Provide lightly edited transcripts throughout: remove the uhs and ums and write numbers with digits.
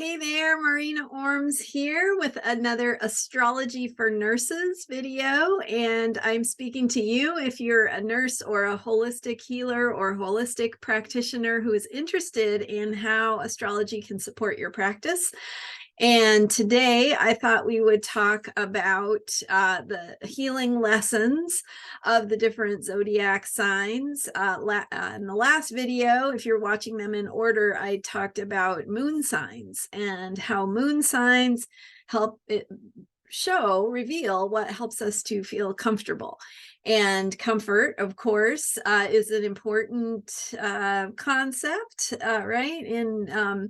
Hey there, Marina Orms here with another Astrology for Nurses video. And I'm speaking to you if you're a nurse or a holistic healer or holistic practitioner who is interested in how astrology can support your practice. And today I thought we would talk about the healing lessons of the different zodiac signs. In the last video, if you're watching them in order, I talked about moon signs and how moon signs help reveal what helps us to feel comfortable. And comfort, of course, is an important concept, right? In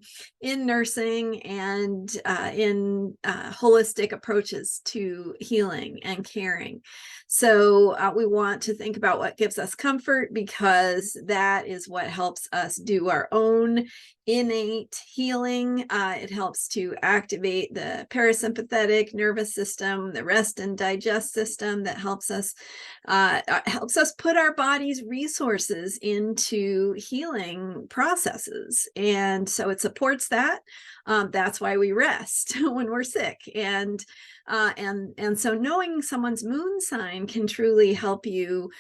nursing and in holistic approaches to healing and caring. So we want to think about what gives us comfort, because that is what helps us do our own innate healing. It helps to activate the parasympathetic nervous system, the rest and digest system that helps us put our body's resources into healing processes. And so it supports that. That's why we rest when we're sick. And so knowing someone's moon sign can truly help you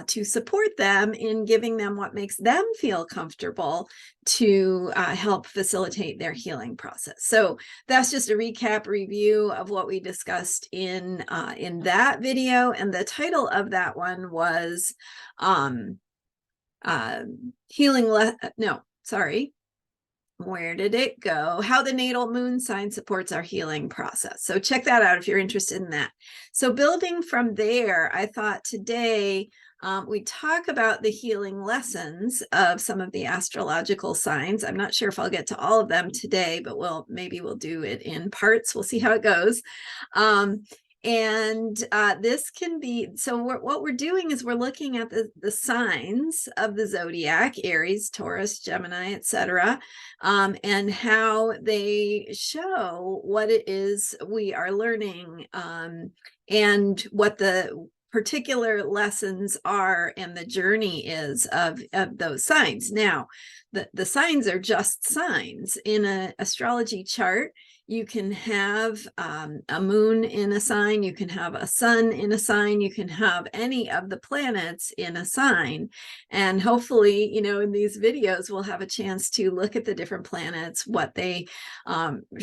to support them in giving them what makes them feel comfortable to help facilitate their healing process. So that's just a recap review of what we discussed in that video. And the title of that one was where did it go? How the natal moon sign supports our healing process. So check that out if you're interested in that. So building from there, I thought today we talk about the healing lessons of some of the astrological signs. I'm not sure if I'll get to all of them today, but maybe we'll do it in parts. We'll see how it goes. This can be, so what we're doing is we're looking at the signs of the zodiac, Aries, Taurus, Gemini, etc., and how they show what it is we are learning, and what the particular lessons are and the journey is of those signs. Now, the signs are just signs. In an astrology chart, you can have a moon in a sign, you can have a sun in a sign, you can have any of the planets in a sign. And hopefully, in these videos, we'll have a chance to look at the different planets, what they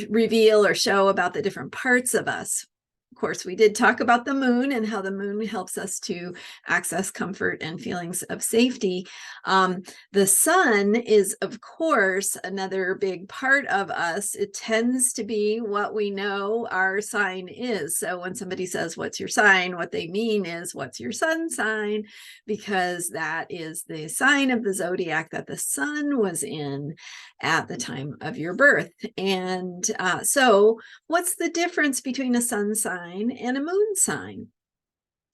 reveal or show about the different parts of us. Of course, we did talk about the moon and how the moon helps us to access comfort and feelings of safety. The sun is, of course, another big part of us. It tends to be what we know our sign is. So when somebody says, "What's your sign?" what they mean is, "What's your sun sign?" Because that is the sign of the zodiac that the sun was in at the time of your birth. And so what's the difference between a sun sign and a moon sign?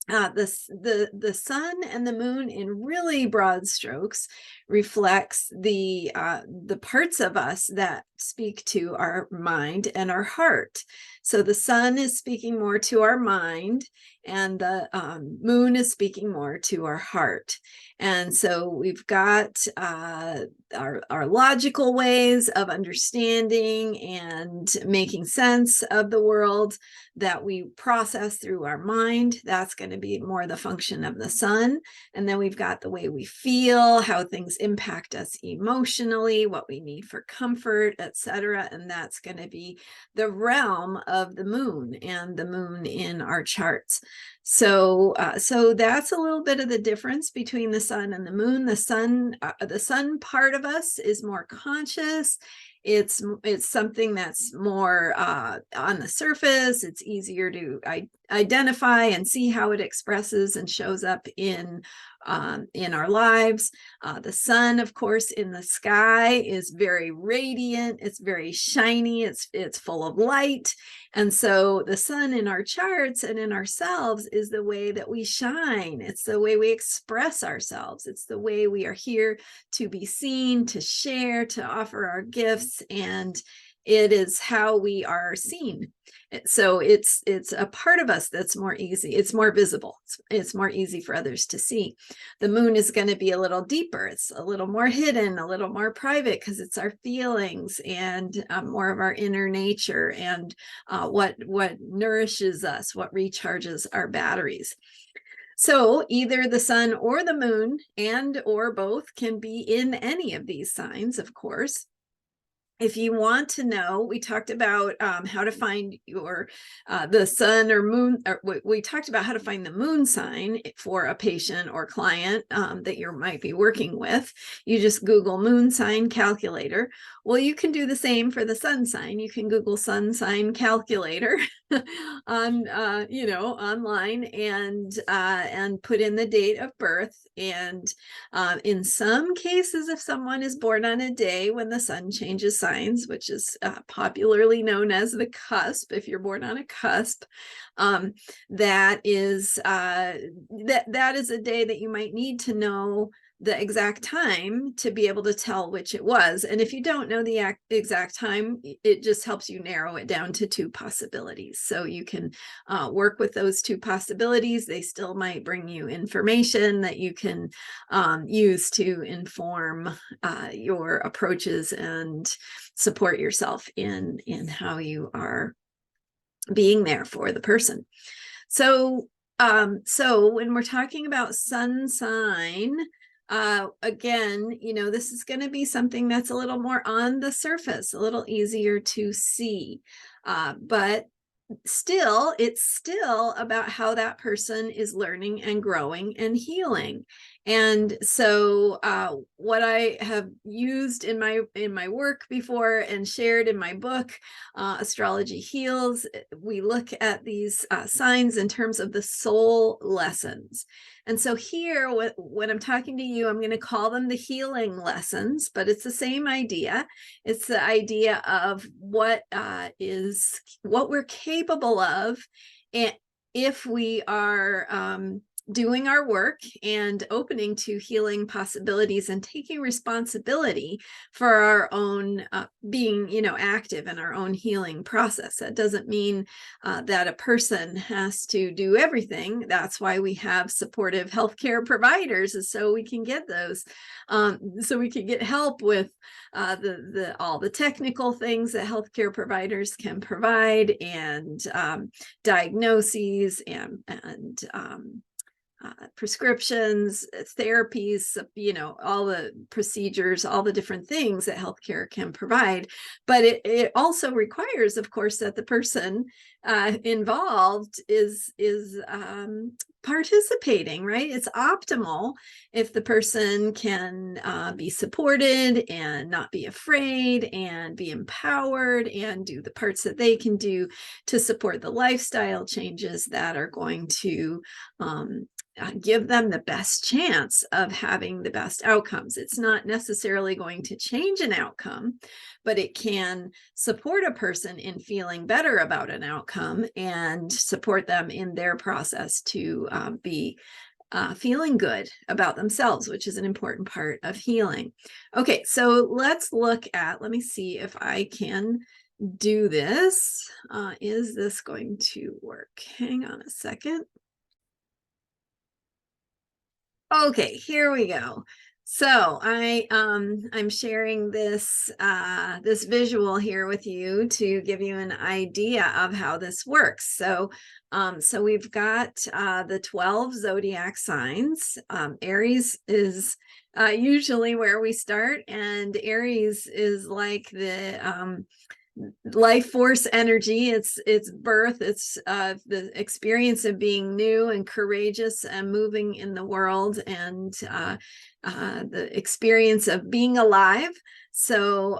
The sun and the moon, in really broad strokes, reflects the parts of us that speak to our mind and our heart. So the sun is speaking more to our mind, and the moon is speaking more to our heart. And so we've got our logical ways of understanding and making sense of the world that we process through our mind. That's going to be more the function of the sun. And then we've got the way we feel, how things impact us emotionally, what we need for comfort, etc. And that's going to be the realm of the moon and the moon in our charts. So that's a little bit of the difference between the sun and the moon. The sun part of us is more conscious. It's something that's more on the surface. It's easier to identify and see how it expresses and shows up in our lives. The sun, of course, in the sky is very radiant. It's very shiny. It's full of light. And so the sun in our charts and in ourselves is the way that we shine. It's the way we express ourselves. It's the way we are here to be seen, to share, to offer our gifts, and It is how we are seen. So it's a part of us that's more easy. It's more visible. It's more easy for others to see. The moon is going to be a little deeper. It's a little more hidden, a little more private, because it's our feelings and more of our inner nature, and what nourishes us, what recharges our batteries. So either the sun or the moon, and or both, can be in any of these signs, of course. If you want to know, we talked about how to find your the sun or moon, or we talked about how to find the moon sign for a patient or client that you might be working with. You just Google moon sign calculator. Well, you can do the same for the sun sign. You can Google sun sign calculator on online, and put in the date of birth. And in some cases, if someone is born on a day when the sun changes signs, which is popularly known as the cusp, if you're born on a cusp, that is a day that you might need to know the exact time to be able to tell which it was. And if you don't know the exact time, it just helps you narrow it down to two possibilities. So you can work with those two possibilities. They still might bring you information that you can use to inform your approaches and support yourself in how you are being there for the person. So when we're talking about sun sign, again, this is going to be something that's a little more on the surface, a little easier to see, but still, it's still about how that person is learning and growing and healing. And so what I have used in my work before and shared in my book, Astrology Heals, we look at these signs in terms of the soul lessons. And so here, when I'm talking to you, I'm going to call them the healing lessons, but it's the same idea. It's the idea of what we're capable of, and if we are doing our work and opening to healing possibilities and taking responsibility for our own being, active in our own healing process. That doesn't mean that a person has to do everything. That's why we have supportive healthcare providers, is so we can get those, so we can get help with all the technical things that healthcare providers can provide, and diagnoses and prescriptions, therapies, all the procedures, all the different things that healthcare can provide. But it also requires, of course, that the person involved is participating, right? It's optimal if the person can be supported and not be afraid and be empowered and do the parts that they can do to support the lifestyle changes that are going to give them the best chance of having the best outcomes. It's not necessarily going to change an outcome, but it can support a person in feeling better about an outcome and support them in their process to be feeling good about themselves, which is an important part of healing. Okay, so let me see if I can do this. Is this going to work? Hang on a second. Okay, here we go. So I'm sharing this this visual here with you to give you an idea of how this works. So we've got the 12 zodiac signs. Aries is usually where we start, and Aries is like the life force energy. It's birth. It's the experience of being new and courageous and moving in the world, and the experience of being alive. So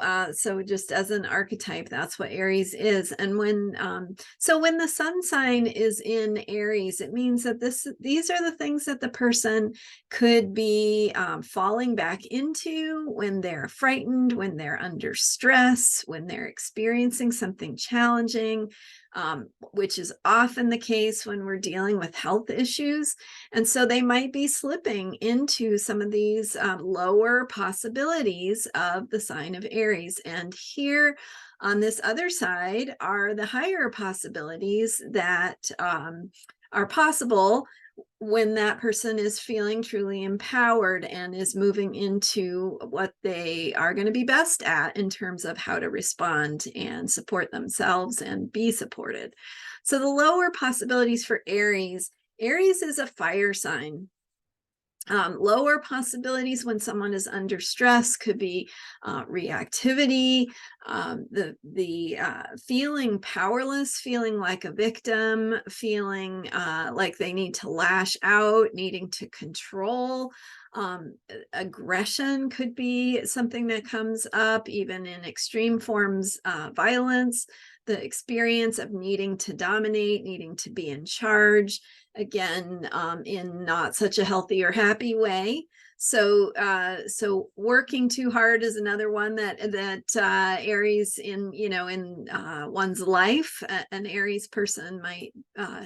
just as an archetype, that's what Aries is. And when the sun sign is in Aries, it means that these are the things that the person could be falling back into when they're frightened, when they're under stress, when they're experiencing something challenging, which is often the case when we're dealing with health issues. And so they might be slipping into some of these lower possibilities of the sign of Aries. And here on this other side are the higher possibilities that are possible when that person is feeling truly empowered and is moving into what they are going to be best at in terms of how to respond and support themselves and be supported. So the lower possibilities for Aries, Aries is a fire sign. Lower possibilities when someone is under stress could be reactivity, the feeling powerless, feeling like a victim, feeling like they need to lash out, needing to control. Aggression could be something that comes up, even in extreme forms, violence, the experience of needing to dominate, needing to be in charge, again, in not such a healthy or happy way. So working too hard is another one that Aries in one's life. An Aries person might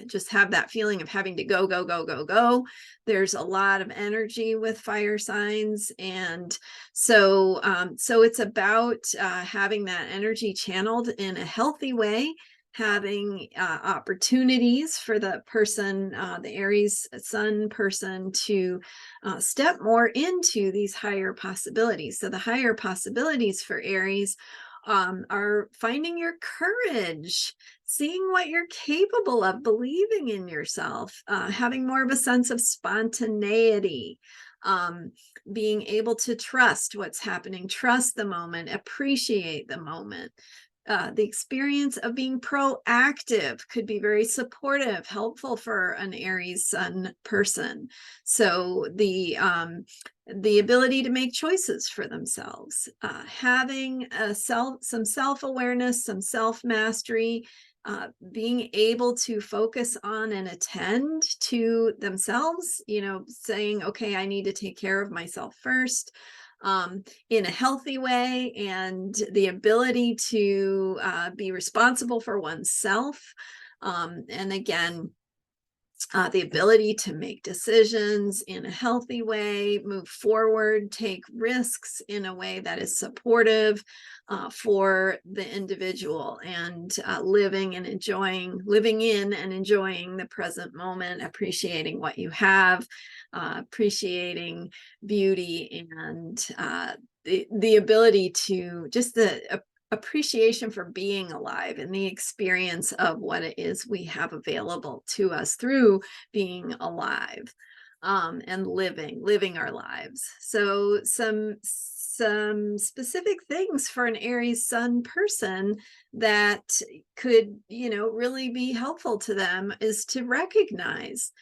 just have that feeling of having to go, go, go, go, go. There's a lot of energy with fire signs, and so it's about having that energy channeled in a healthy way, having opportunities for the person, the Aries sun person, to step more into these higher possibilities. So the higher possibilities for Aries are finding your courage, seeing what you're capable of, believing in yourself, having more of a sense of spontaneity, being able to trust what's happening, trust the moment, appreciate the moment. The experience of being proactive could be very supportive, helpful for an Aries sun person. So the ability to make choices for themselves, having some self-awareness, some self-mastery, being able to focus on and attend to themselves, saying, okay, I need to take care of myself first. In a healthy way, and the ability to be responsible for oneself. And again, the ability to make decisions in a healthy way, move forward, take risks in a way that is supportive for the individual, and living in and enjoying the present moment, appreciating what you have, appreciating beauty, and the ability to just the appreciation for being alive and the experience of what it is we have available to us through being alive, and living our lives. So some specific things for an Aries sun person that could really be helpful to them is to recognize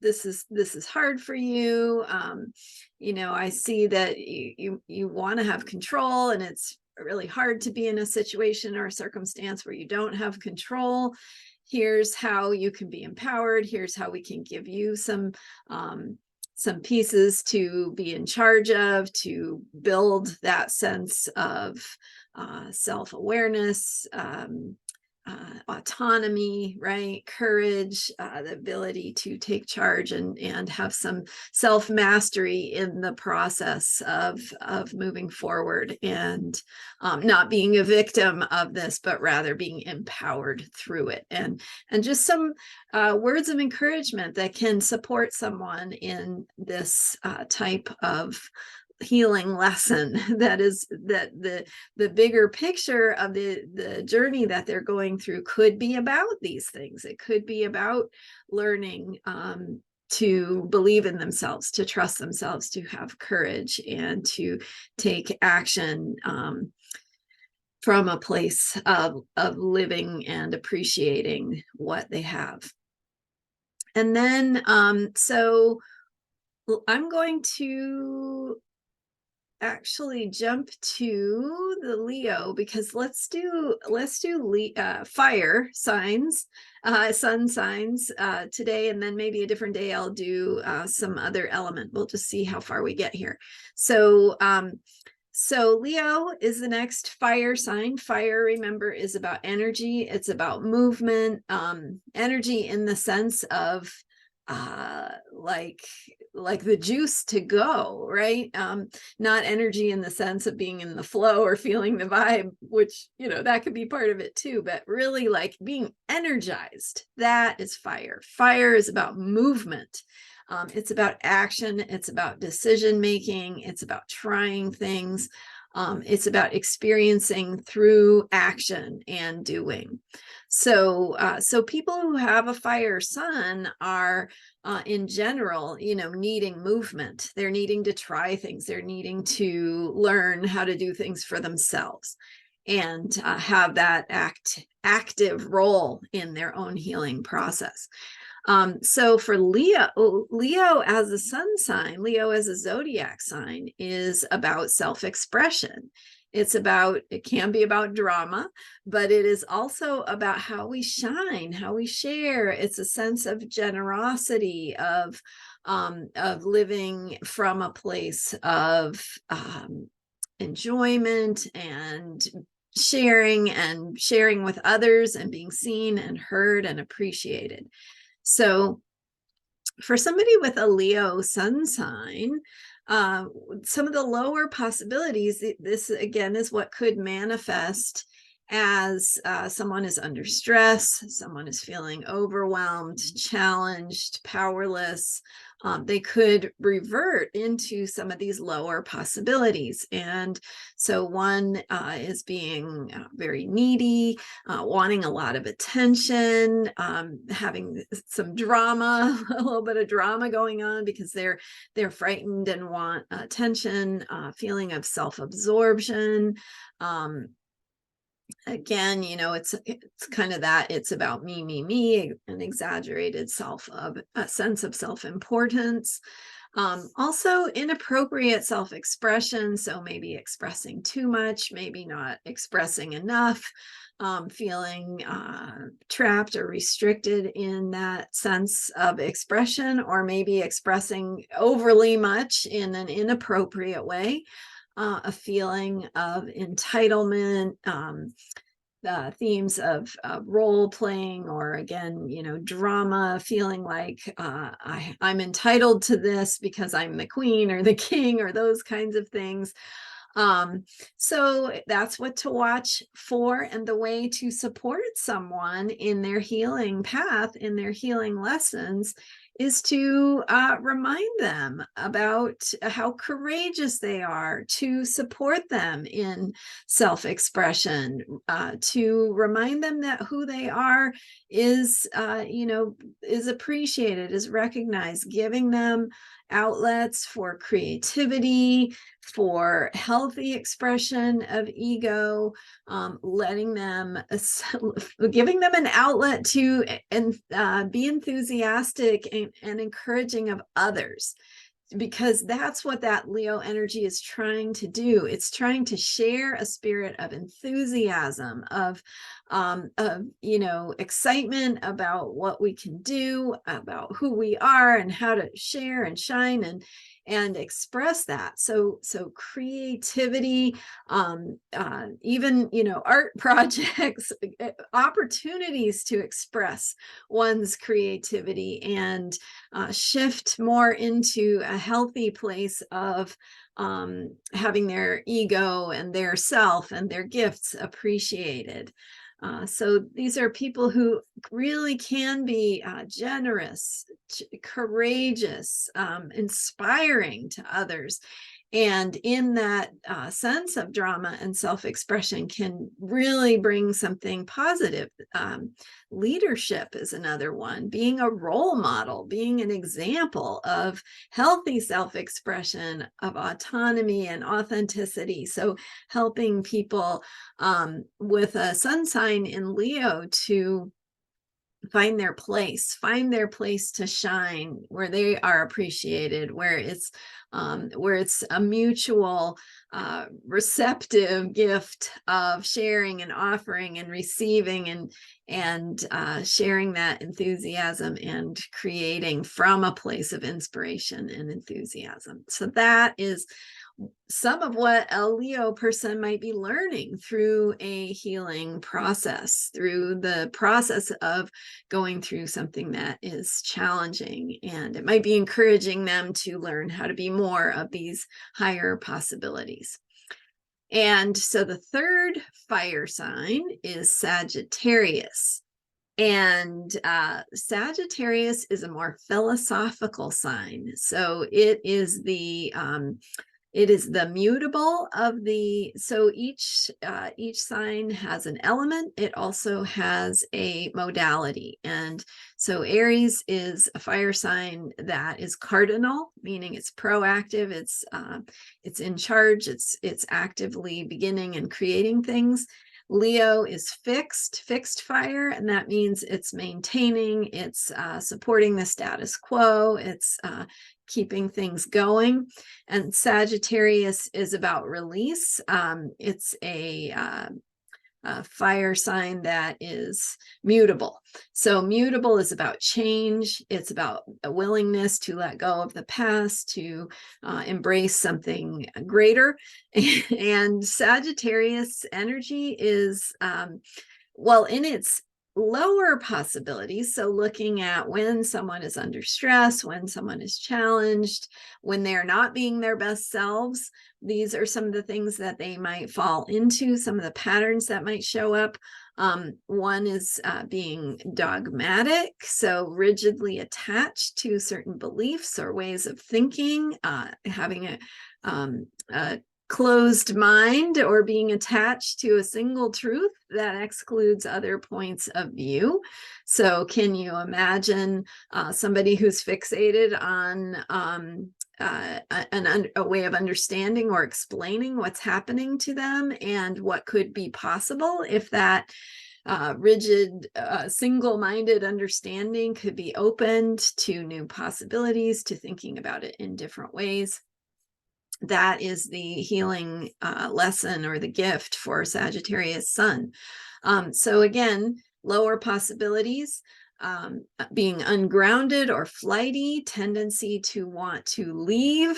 this is hard for you. I see that you want to have control, and it's really hard to be in a situation or a circumstance where you don't have control. Here's how you can be empowered. Here's how we can give you some pieces to be in charge of, to build that sense of self-awareness, autonomy, right? Courage, the ability to take charge and have some self-mastery in the process of moving forward, and not being a victim of this, but rather being empowered through it. And just some words of encouragement that can support someone in this type of healing lesson, that the bigger picture of the journey that they're going through could be about these things. It could be about learning to believe in themselves, to trust themselves, to have courage, and to take action from a place of living and appreciating what they have. And then so I'm going to actually jump to the Leo, because let's do fire signs, sun signs today, and then maybe a different day I'll do some other element. We'll just see how far we get here. So So Leo is the next fire sign. Fire, remember, is about energy. It's about movement, energy in the sense of like the juice to go, right? Not energy in the sense of being in the flow or feeling the vibe, which, that could be part of it too, but really like being energized. That is fire. Fire is about movement. It's about action. It's about decision making. It's about trying things. It's about experiencing through action and doing. So people who have a fire sun are, in general, needing movement. They're needing to try things. They're needing to learn how to do things for themselves and have that active role in their own healing process. So for Leo as a sun sign, Leo as a zodiac sign is about self-expression. It can be about drama, but it is also about how we shine, how we share. It's a sense of generosity, of living from a place of enjoyment and sharing with others and being seen and heard and appreciated. So for somebody with a Leo sun sign, some of the lower possibilities, this again is what could manifest as someone is under stress, someone is feeling overwhelmed, challenged, powerless. They could revert into some of these lower possibilities. And so one is being very needy, wanting a lot of attention, having some drama, a little bit of drama going on because they're frightened and want attention, feeling of self-absorption. Again, it's kind of that. It's about me, an exaggerated a sense of self-importance. Also inappropriate self-expression. So maybe expressing too much, maybe not expressing enough, feeling trapped or restricted in that sense of expression, or maybe expressing overly much in an inappropriate way. A feeling of entitlement, themes of role playing, or again, drama, feeling like I'm entitled to this because I'm the queen or the king, or those kinds of things. So that's what to watch for, and the way to support someone in their healing path, in their healing lessons, is to remind them about how courageous they are, to support them in self-expression, to remind them that who they are is appreciated, is recognized, giving them outlets for creativity, for healthy expression of ego, letting them, giving them an outlet to be enthusiastic and encouraging of others, because that's what that Leo energy is trying to do. It's trying to share a spirit of enthusiasm, of excitement about what we can do, about who we are, and how to share and shine and express that. So creativity, even art projects, opportunities to express one's creativity and shift more into a healthy place of having their ego and their self and their gifts appreciated. So these are people who really can be generous, courageous, inspiring to others. And in that sense of drama and self-expression can really bring something positive. Leadership is another one. Being a role model, being an example of healthy self-expression, of autonomy and authenticity. So helping people with a sun sign in Leo to find their place to shine, where they are appreciated, where it's a mutual receptive gift of sharing and offering and receiving, and sharing that enthusiasm and creating from a place of inspiration and enthusiasm. So that is some of what a Leo person might be learning through a healing process, through the process of going through something that is challenging. And it might be encouraging them to learn how to be more of these higher possibilities. And so the third fire sign is Sagittarius. And Sagittarius is a more philosophical sign. So it is the mutable of the, so each sign has an element. It also has a modality. And so Aries is a fire sign that is cardinal, meaning it's proactive, it's in charge, it's actively beginning and creating things. Leo is fixed fire, and that means it's maintaining, it's supporting the status quo, it's keeping things going. And Sagittarius is about release. It's a fire sign that is mutable. So mutable is about change. It's about a willingness to let go of the past, to embrace something greater. And Sagittarius energy is, well, in its lower possibilities, so looking at when someone is under stress, when someone is challenged, when they're not being their best selves, these are some of the things that they might fall into, some of the patterns that might show up. One is being dogmatic, so rigidly attached to certain beliefs or ways of thinking, having a closed mind, or being attached to a single truth that excludes other points of view. So can you imagine somebody who's fixated on a way of understanding or explaining what's happening to them and what could be possible if that rigid, single-minded understanding could be opened to new possibilities, to thinking about it in different ways? That is the healing lesson or the gift for Sagittarius sun. So again, lower possibilities, being ungrounded or flighty, tendency to want to leave.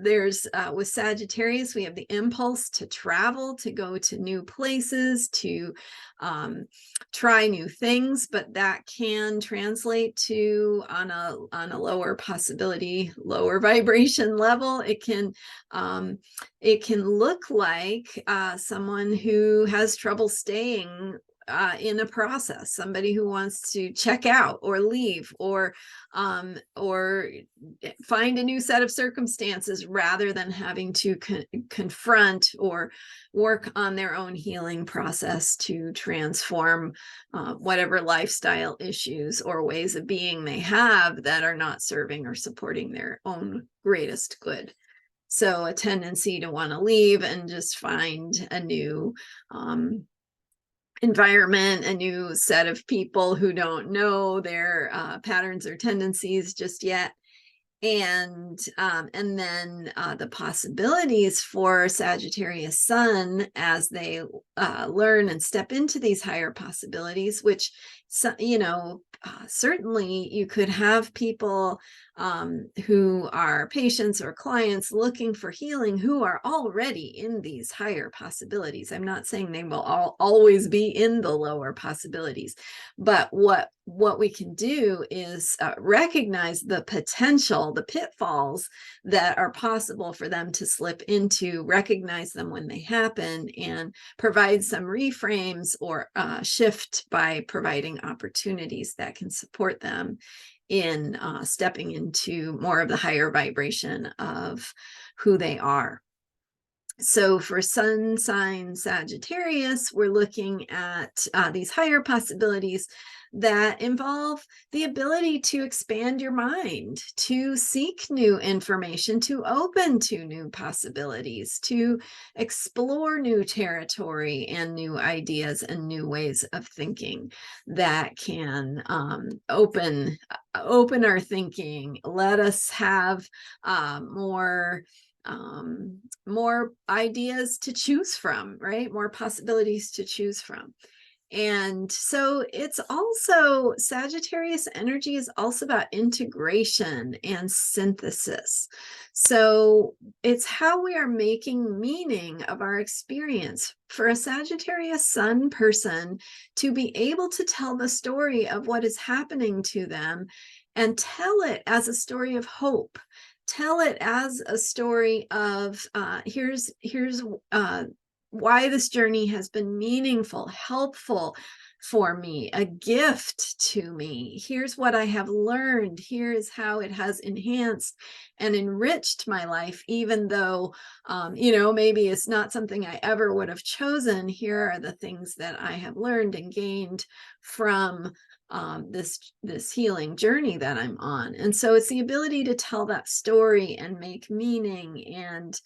There's with Sagittarius, we have the impulse to travel, to go to new places, to try new things, but that can translate to on a lower possibility, lower vibration level. It can look like someone who has trouble staying in a process, somebody who wants to check out or leave, or find a new set of circumstances rather than having to confront or work on their own healing process to transform whatever lifestyle issues or ways of being they have that are not serving or supporting their own greatest good. So a tendency to want to leave and just find a new environment, a new set of people who don't know their patterns or tendencies just yet. And then the possibilities for Sagittarius sun as they learn and step into these higher possibilities, which, certainly you could have people who are patients or clients looking for healing who are already in these higher possibilities. I'm not saying they will always be in the lower possibilities, but what we can do is recognize the potential, the pitfalls that are possible for them to slip into, recognize them when they happen, and provide some reframes or shift by providing opportunities that can support them in stepping into more of the higher vibration of who they are. So for sun sign Sagittarius, we're looking at these higher possibilities that involve the ability to expand your mind, to seek new information, to open to new possibilities, to explore new territory and new ideas and new ways of thinking that can open our thinking, let us have more ideas to choose from, right? More possibilities to choose from. And so it's also, Sagittarius energy is also about integration and synthesis. So it's how we are making meaning of our experience. For a Sagittarius sun person to be able to tell the story of what is happening to them and tell it as a story of hope, tell it as a story of here's why this journey has been meaningful, helpful for me, a gift to me. Here's what I have learned. Here's how it has enhanced and enriched my life, even though, maybe it's not something I ever would have chosen. Here are the things that I have learned and gained from this healing journey that I'm on. And so it's the ability to tell that story and make meaning, and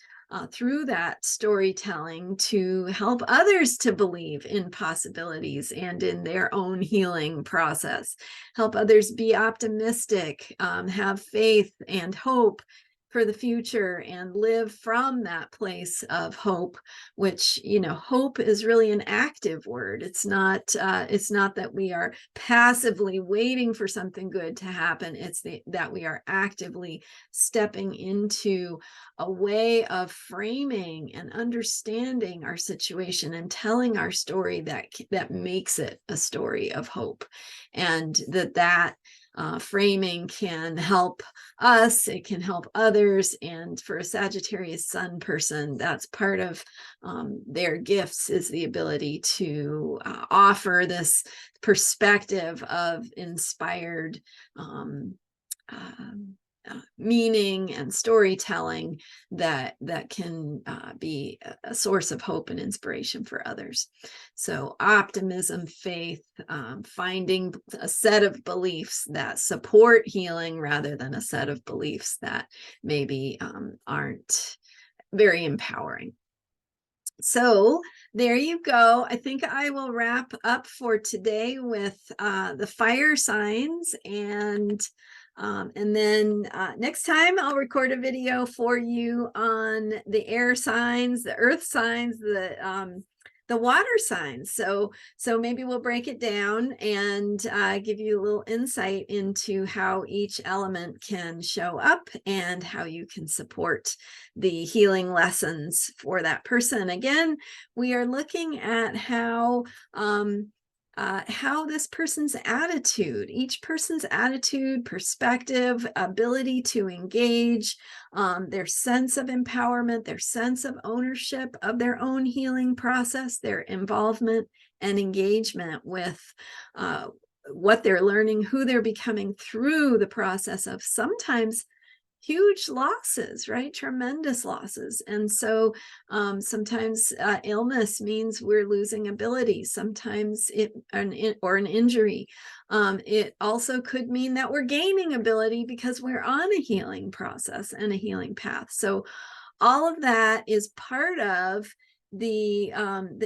through that storytelling to help others to believe in possibilities and in their own healing process, help others be optimistic, have faith and hope for the future, and live from that place of hope, which, hope is really an active word. It's not that we are passively waiting for something good to happen. It's that we are actively stepping into a way of framing and understanding our situation and telling our story that makes it a story of hope, and that framing can help us, it can help others. And for a Sagittarius sun person, that's part of their gifts, is the ability to offer this perspective of inspired meaning and storytelling that can be a source of hope and inspiration for others. So optimism, faith, finding a set of beliefs that support healing rather than a set of beliefs that maybe aren't very empowering. So there you go. I think I will wrap up for today with the fire signs, and then next time I'll record a video for you on the air signs, the earth signs, the water signs. So maybe we'll break it down and give you a little insight into how each element can show up and how you can support the healing lessons for that person. Again, we are looking at how this person's attitude, each person's attitude, perspective, ability to engage, their sense of empowerment, their sense of ownership of their own healing process, their involvement and engagement with what they're learning, who they're becoming through the process of sometimes huge losses, right? Tremendous losses. And so sometimes illness means we're losing ability. Sometimes an injury. It also could mean that we're gaining ability because we're on a healing process and a healing path. So all of that is part of the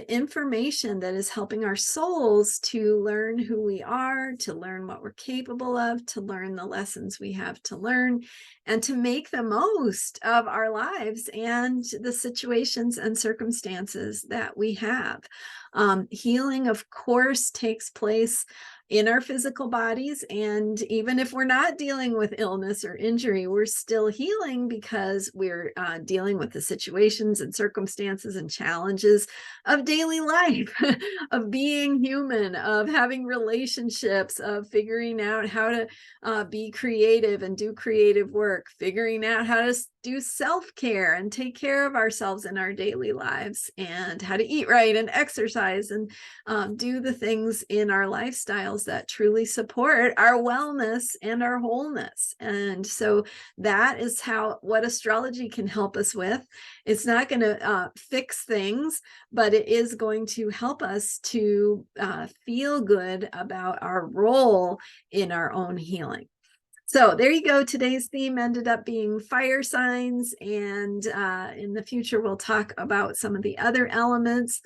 information that is helping our souls to learn who we are, to learn what we're capable of, to learn the lessons we have to learn, and to make the most of our lives and the situations and circumstances that we have. Healing, of course, takes place in our physical bodies. And even if we're not dealing with illness or injury, we're still healing because we're dealing with the situations and circumstances and challenges of daily life, of being human, of having relationships, of figuring out how to be creative and do creative work, figuring out how to do self-care and take care of ourselves in our daily lives, and how to eat right and exercise and do the things in our lifestyles that truly support our wellness and our wholeness. And so that is what astrology can help us with. It's not going to fix things, but it is going to help us to feel good about our role in our own healing. So there you go. Today's theme ended up being fire signs, and in the future we'll talk about some of the other elements.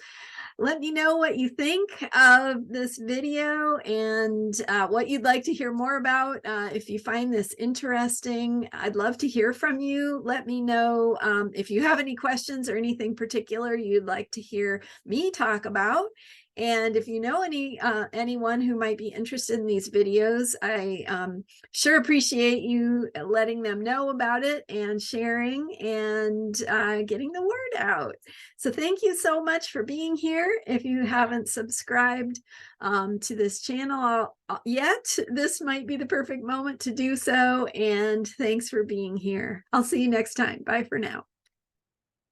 Let me know what you think of this video and what you'd like to hear more about. If you find this interesting, I'd love to hear from you. Let me know if you have any questions or anything particular you'd like to hear me talk about. And if you know anyone who might be interested in these videos, I sure appreciate you letting them know about it and sharing and getting the word out. So thank you so much for being here. If you haven't subscribed to this channel yet, this might be the perfect moment to do so. And thanks for being here. I'll see you next time. Bye for now.